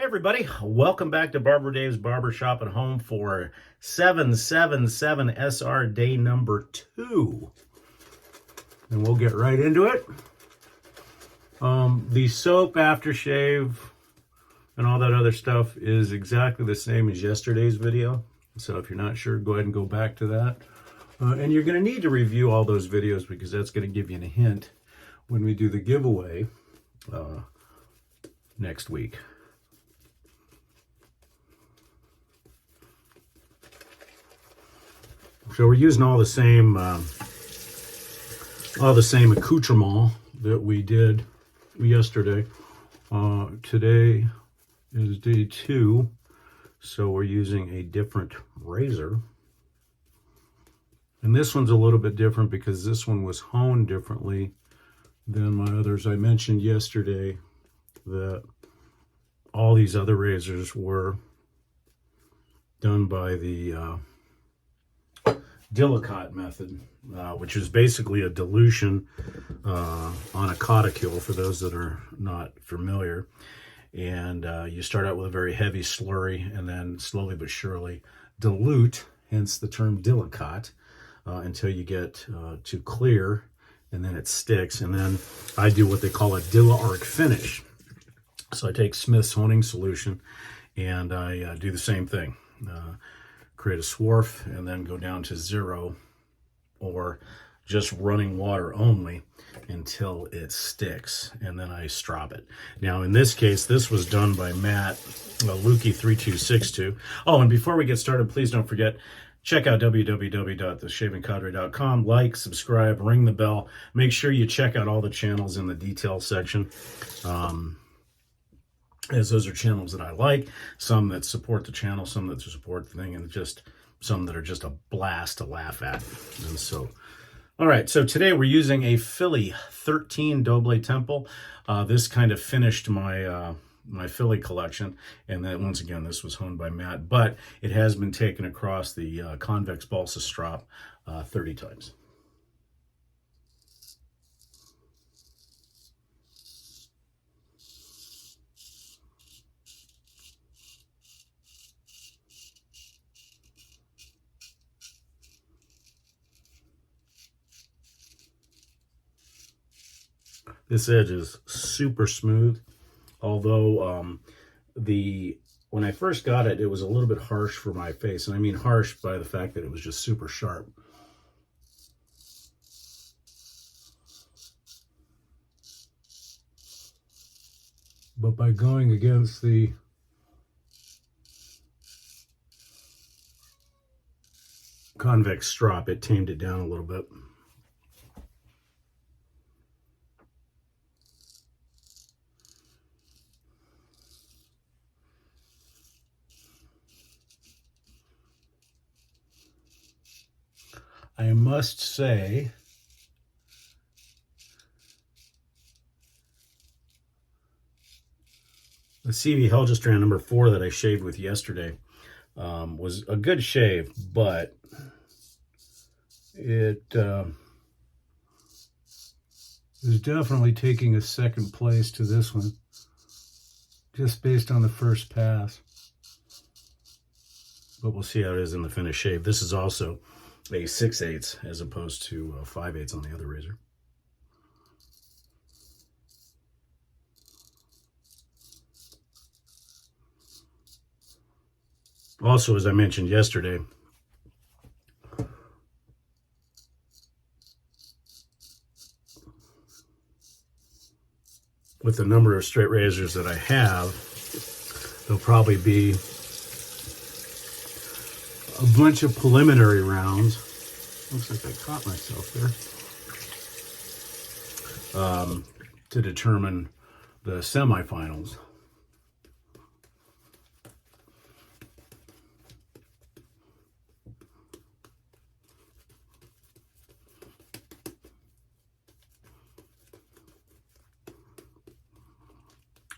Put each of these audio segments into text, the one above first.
everybody, welcome back to Barber Dave's Barbershop at Home for 777 SR day number 2. And we'll get right into it. The soap, aftershave, and all that other stuff is exactly the same as yesterday's video. So if you're not sure, go ahead and go back to that. And you're going to need to review all those videos because that's going to give you a hint when we do the giveaway next week. So we're using all the same accoutrement that we did yesterday. Today is day 2, so we're using a different razor. And this one's a little bit different because this one was honed differently than my others. I mentioned yesterday that all these other razors were done by the Dilicot method, which is basically a dilution on a cauticule for those that are not familiar. And you start out with a very heavy slurry and then slowly but surely dilute, hence the term Dilicot, until you get to clear, and then it sticks. And then I do what they call a Dila-Arc finish. So I take Smith's honing solution and I do the same thing. Create a swarf and then go down to 0 or just running water only until it sticks, and then I strop it. Now in this case, this was done by Matt Lukey3262. Oh, and before we get started, please don't forget, check out www.theshavingcadre.com. Like, subscribe, ring the bell. Make sure you check out all the channels in the details section. As those are channels that I like, some that support the channel, some that support the thing, and just some that are just a blast to laugh at. And so, all right, so today we're using a Fili 13 Doble Temple. This kind of finished my my Fili collection, and then once again, this was honed by Matt, but it has been taken across the convex balsa strop 30 times. This edge is super smooth, although when I first got it, it was a little bit harsh for my face. And I mean harsh by the fact that it was just super sharp. But by going against the convex strop, it tamed it down a little bit. I must say, the CV Helgestrand number 4 that I shaved with yesterday was a good shave, but it is definitely taking a second place to this one, just based on the first pass. But we'll see how it is in the finished shave. This is also a 6/8 as opposed to 5/8 on the other razor. Also, as I mentioned yesterday, with the number of straight razors that I have, there'll probably be a bunch of preliminary rounds. Looks like I caught myself there. To determine the semifinals.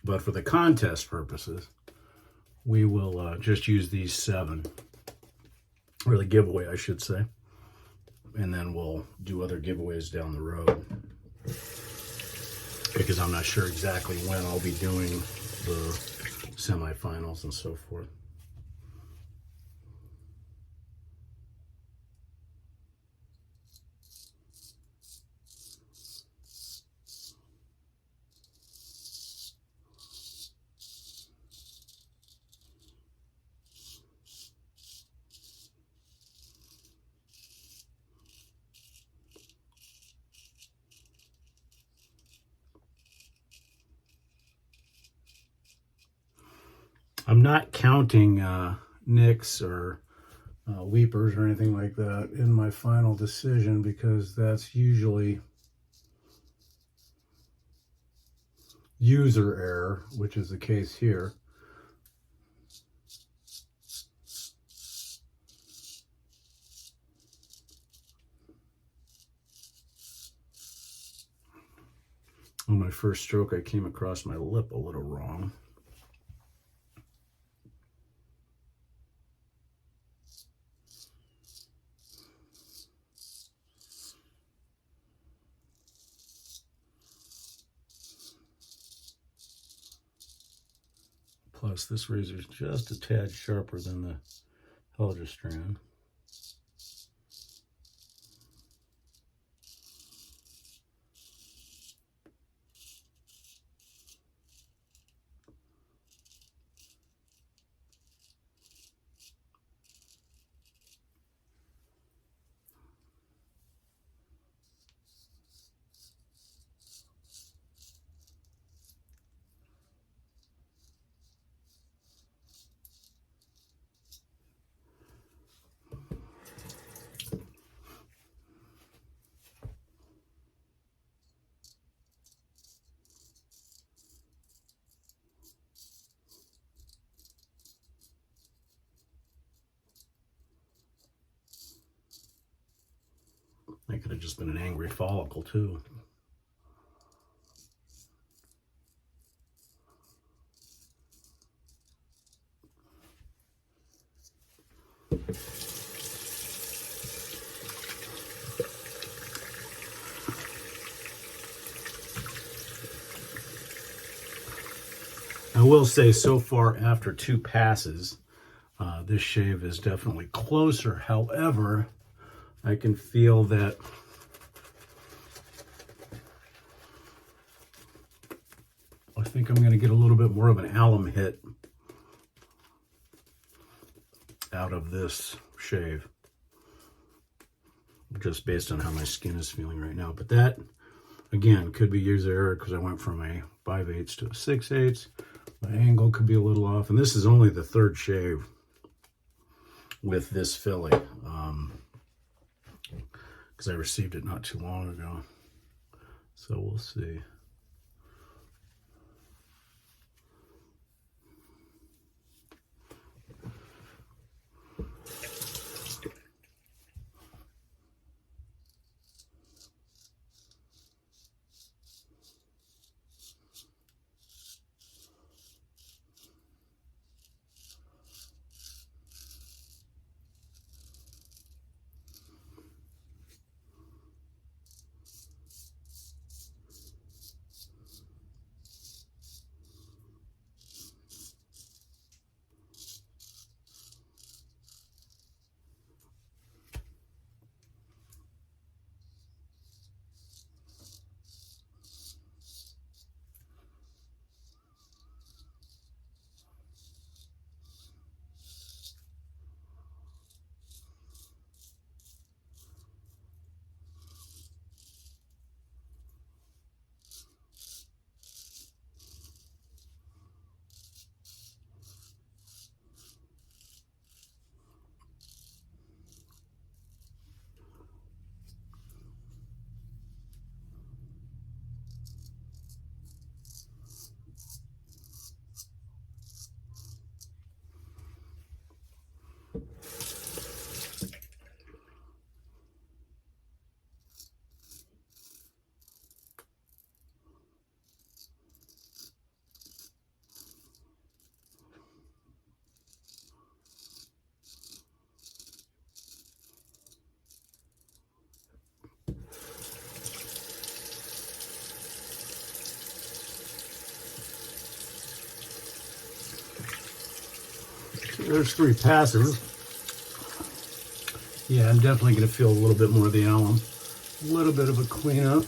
But for the contest purposes, we will just use these 7. Or the giveaway, I should say. And then we'll do other giveaways down the road. Because I'm not sure exactly when I'll be doing the semifinals and so forth. I'm not counting nicks or weepers or anything like that in my final decision, because that's usually user error, which is the case here. On my first stroke, I came across my lip a little wrong. Plus, this razor is just a tad sharper than the Helga strand. That could have just been an angry follicle too. I will say, so far after 2 passes, this shave is definitely closer. However, I can feel that I think I'm going to get a little bit more of an alum hit out of this shave, just based on how my skin is feeling right now. But that, again, could be user error because I went from a 5/8 to a 6/8. My angle could be a little off, and this is only the 3rd shave with this fili, because I received it not too long ago. So we'll see. there's 3 passes. Yeah, I'm definitely going to feel a little bit more of the alum. A little bit of a cleanup.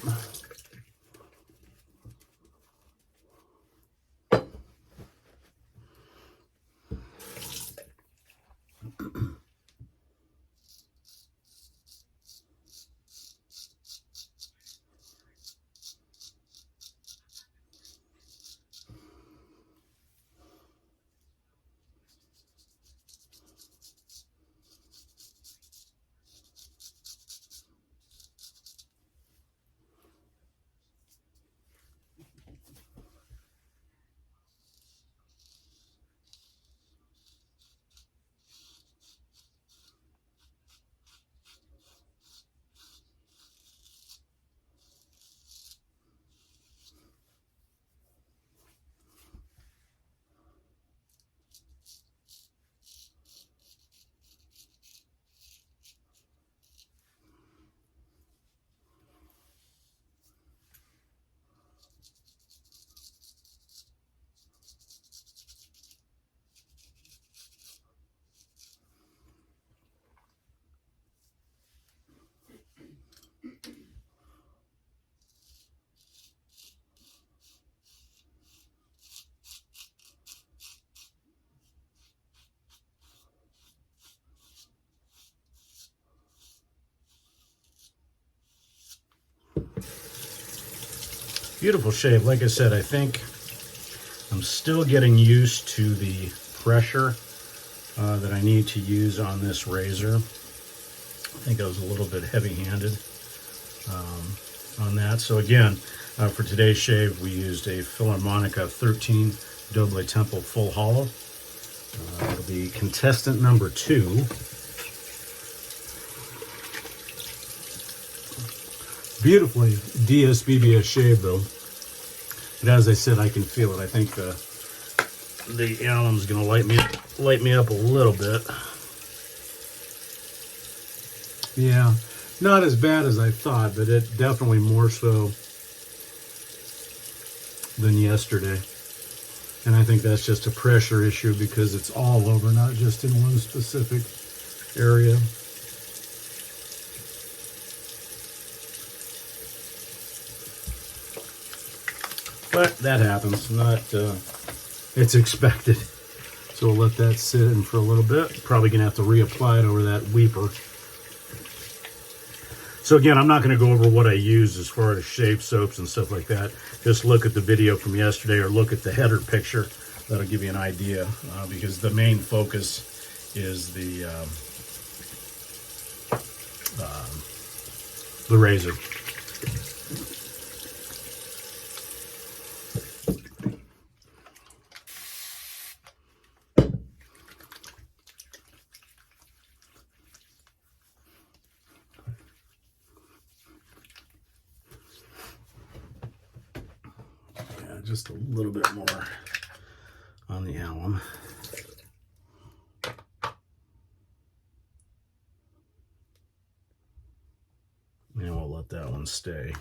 Beautiful shave. Like I said, I think I'm still getting used to the pressure that I need to use on this razor. I think I was a little bit heavy-handed on that. So again, for today's shave, we used a Philharmonica 13 Doble Temple Full Hollow. It'll be contestant number 2. Beautifully DSBBS shave though. But as I said, I can feel it. I think the alum's gonna light me up a little bit. Yeah, not as bad as I thought, but it definitely more so than yesterday. And I think that's just a pressure issue because it's all over, not just in one specific area. But that happens. It's expected. So we'll let that sit in for a little bit. Probably gonna have to reapply it over that weeper. So again, I'm not gonna go over what I use as far as shave soaps and stuff like that. Just look at the video from yesterday or look at the header picture. That'll give you an idea because the main focus is the razor. Just a little bit more on the alum. And we'll let that one stay.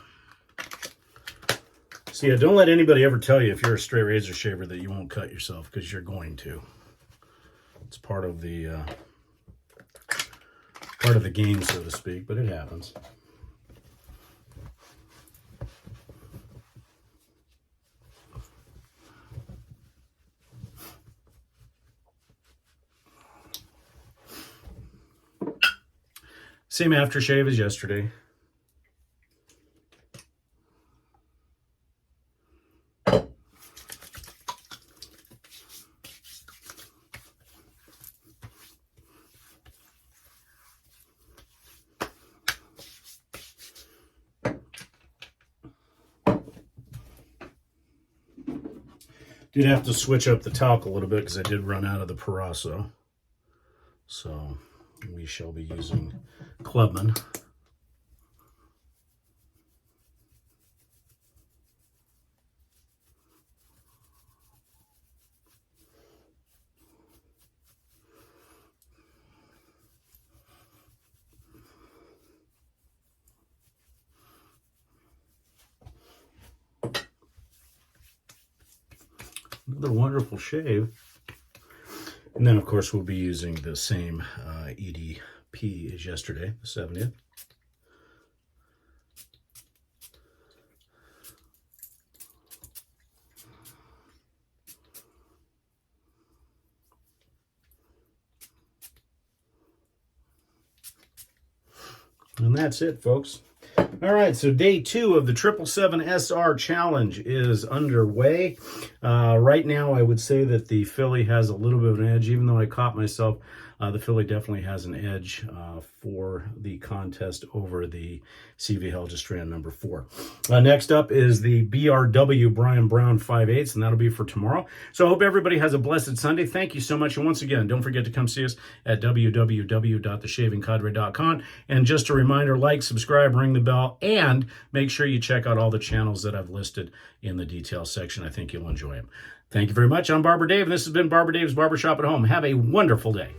So yeah, don't let anybody ever tell you if you're a straight razor shaver that you won't cut yourself, because you're going to. It's part of the game, so to speak, but it happens. Same aftershave as yesterday. Did have to switch up the talc a little bit because I did run out of the Parasso. So we shall be using Clubman. Another wonderful shave. And then, of course, we'll be using the same EDP as yesterday, the 70th. And that's it, folks. All right, so day 2 of the 777SR challenge is underway. Right now, I would say that the fili has a little bit of an edge, even though I caught myself. The fili definitely has an edge for the contest over the CV Helgestrand number 4. Next up is the BRW Brian Brown 5/8, and that'll be for tomorrow. So I hope everybody has a blessed Sunday. Thank you so much. And once again, don't forget to come see us at www.theshavingcadre.com. And just a reminder, like, subscribe, ring the bell, and make sure you check out all the channels that I've listed in the details section. I think you'll enjoy them. Thank you very much. I'm Barber Dave, and this has been Barber Dave's Barbershop at Home. Have a wonderful day.